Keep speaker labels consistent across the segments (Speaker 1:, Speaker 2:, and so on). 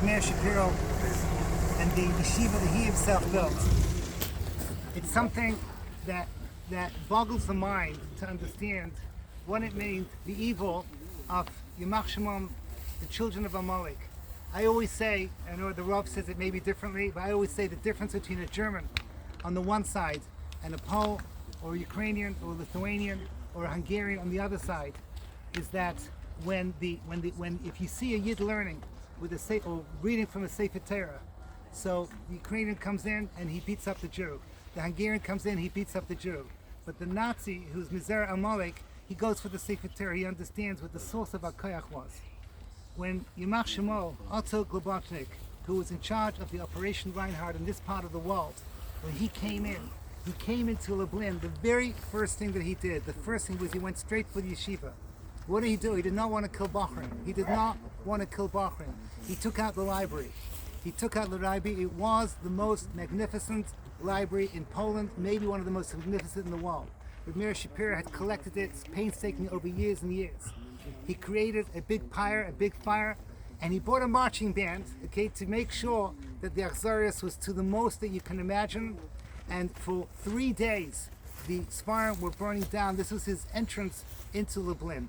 Speaker 1: Meir Shapiro and the yeshiva that he himself built. It's something that boggles the mind to understand what it means, the evil of Yamach Shemam, the children of Amalek. I always say, I know the Rav says it maybe differently, but I always say the difference between a German on the one side and a Pole or a Ukrainian or a Lithuanian or a Hungarian on the other side is that when if you see a Yid learning with or reading from a Sefer Torah, so the Ukrainian comes in and he beats up the Jew. The Hungarian comes in, he beats up the Jew. But the Nazi, who's Mizera Amalek, he goes for the Sefer Torah. He understands what the source of HaKoyach was. When Yamach Shemo, Otto Globotnik, who was in charge of the Operation Reinhardt in this part of the world, when he came into Lublin, the very first thing that he did, the first thing was he went straight for the yeshiva. What did he do? He did not want to kill Bachrin. He did not want to kill Bachrin. He took out the library. It was the most magnificent library in Poland, maybe one of the most magnificent in the world. Rav Meir Shapiro had collected it painstakingly over years and years. He created a big fire, and he bought a marching band, okay, to make sure that the Achzarias was to the most that you can imagine. And for 3 days, the Sfarim were burning down. This was his entrance into Lublin.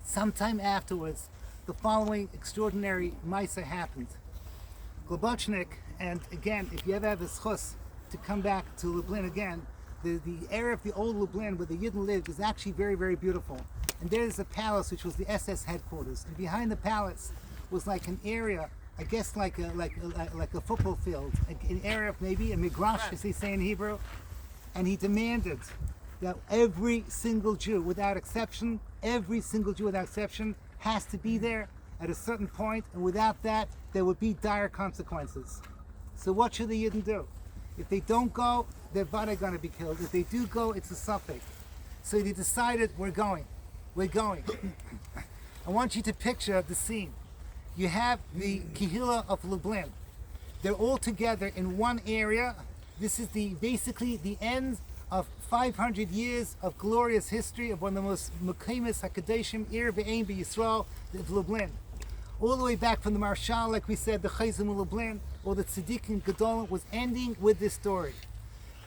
Speaker 1: Sometime afterwards, the following extraordinary Maisa happened. Globotnik, and again, if you ever have a schus to come back to Lublin again, the area of the old Lublin where the Yidden lived is actually very, very beautiful. And there's a palace which was the SS headquarters. And behind the palace was like an area, I guess like a football field, an area of maybe a migrash, as they say in Hebrew. And he demanded that every single Jew, without exception, has to be there at a certain point, and without that, there would be dire consequences. So what should the Yidden do? If they don't go, their vada going to be killed. If they do go, it's a suffix. So they decided, we're going. I want you to picture the scene. You have the Kehillah of Lublin. They're all together in one area. This is basically the end of 500 years of glorious history of one of the most Mekaymis HaKadoshim, Ir Ve'ein B'Yisrael, of Lublin. All the way back from the Marshal, like we said, the Chayzim of Lublin, or the Tzaddikim Gedolim, was ending with this story.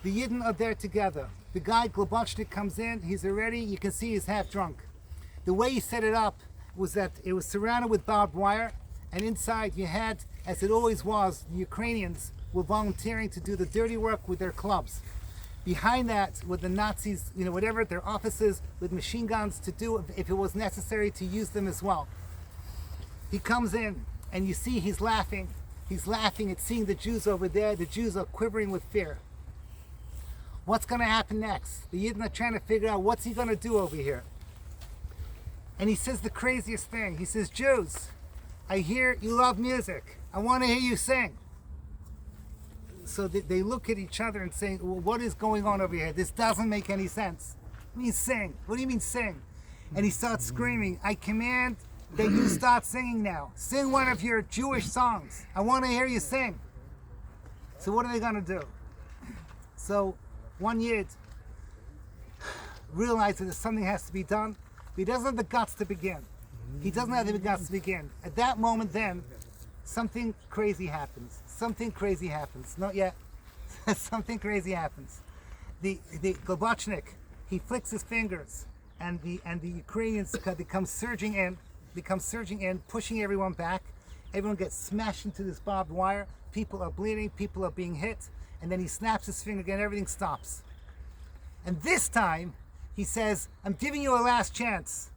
Speaker 1: The Yidden are there together. The guy, Globotnik, comes in, he's already, you can see he's half drunk. The way he set it up was that it was surrounded with barbed wire, and inside you had, as it always was, the Ukrainians were volunteering to do the dirty work with their clubs. Behind that were the Nazis, whatever, their officers with machine guns to do, if it was necessary, to use them as well. He comes in, and you see he's laughing. He's laughing at seeing the Jews over there. The Jews are quivering with fear. What's going to happen next? The Yidden are trying to figure out what's he going to do over here. And he says the craziest thing. He says, Jews, I hear you love music. I want to hear you sing. So they look at each other and say, well, what is going on over here? This doesn't make any sense. What do you mean sing? What do you mean sing? And he starts screaming, I command that you start singing now. Sing one of your Jewish songs. I want to hear you sing. So what are they going to do? So one Yid realizes that something has to be done, but he doesn't have the guts to begin. At that moment then, something crazy happens. Not yet. Something crazy happens. The Globotnik, he flicks his fingers, and the Ukrainians come surging in, pushing everyone back. Everyone gets smashed into this barbed wire. People are bleeding, people are being hit, and then he snaps his finger again, everything stops. And this time, he says, I'm giving you a last chance.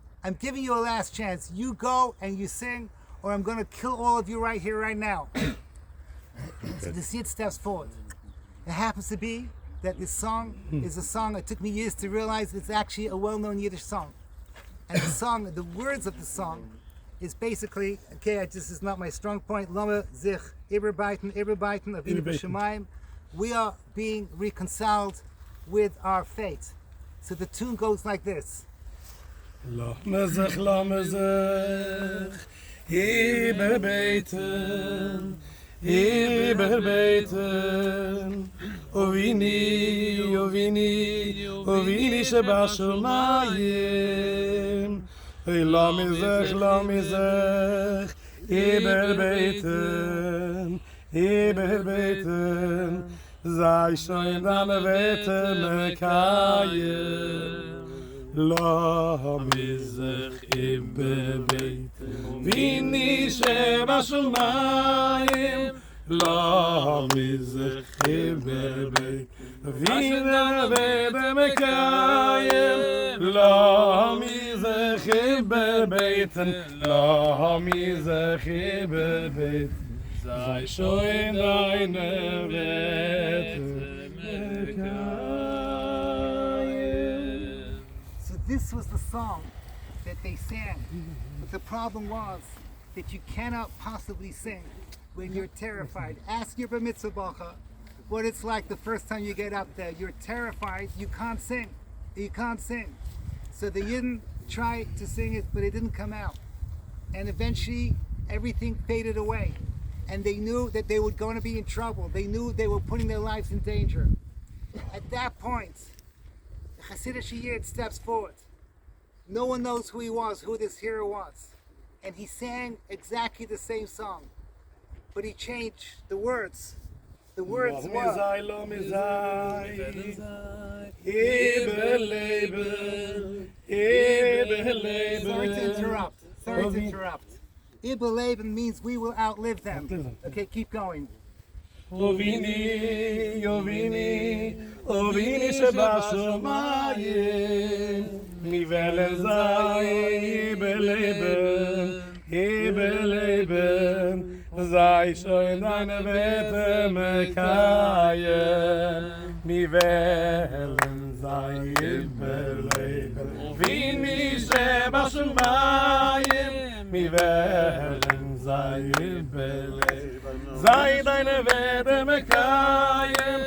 Speaker 1: You go and you sing, or I'm going to kill all of you right here, right now. So the Yid steps forward. It happens to be that this song is a song, it took me years to realize it's actually a well-known Yiddish song. And the words of the song is basically, this is not my strong point, Lama zich iberbeiten of Shemayim. We are being reconciled with our fate. So the tune goes like this.
Speaker 2: Lama zich, iberbeiten, ovini shebashomayim. Lama zich, Iberbeten, Iberbeten, sei schon deine Wette mekayem. לא מזך בבית ויני שבשמיים לא מזך בבית ויני במקיים לא מזך בבית לא מזך בבית sei schon deine Wette
Speaker 1: This was the song that they sang. But the problem was that you cannot possibly sing when you're terrified. Ask your bar mitzvah bacha what it's like the first time you get up there. You're terrified, you can't sing. You can't sing. So the Yidden tried to sing it, but it didn't come out. And eventually everything faded away. And they knew that they were going to be in trouble. They knew they were putting their lives in danger. At that point, the Hasidic Yid steps forward. No one knows who he was, who this hero was. And he sang exactly the same song. But he changed the words. The words were...
Speaker 2: lo mizai, Ibeleben, Ibeleben.
Speaker 1: Sorry to interrupt. Ibeleben means we will outlive them. Okay, keep going.
Speaker 2: Ovini, שבשמיים, מבלן זי בלבן, זי שוין deine Wette mekayem, מבלן זי בלבן, ויני שבשמיים, מבלן זי בלבן, זי deine Wette mekayem,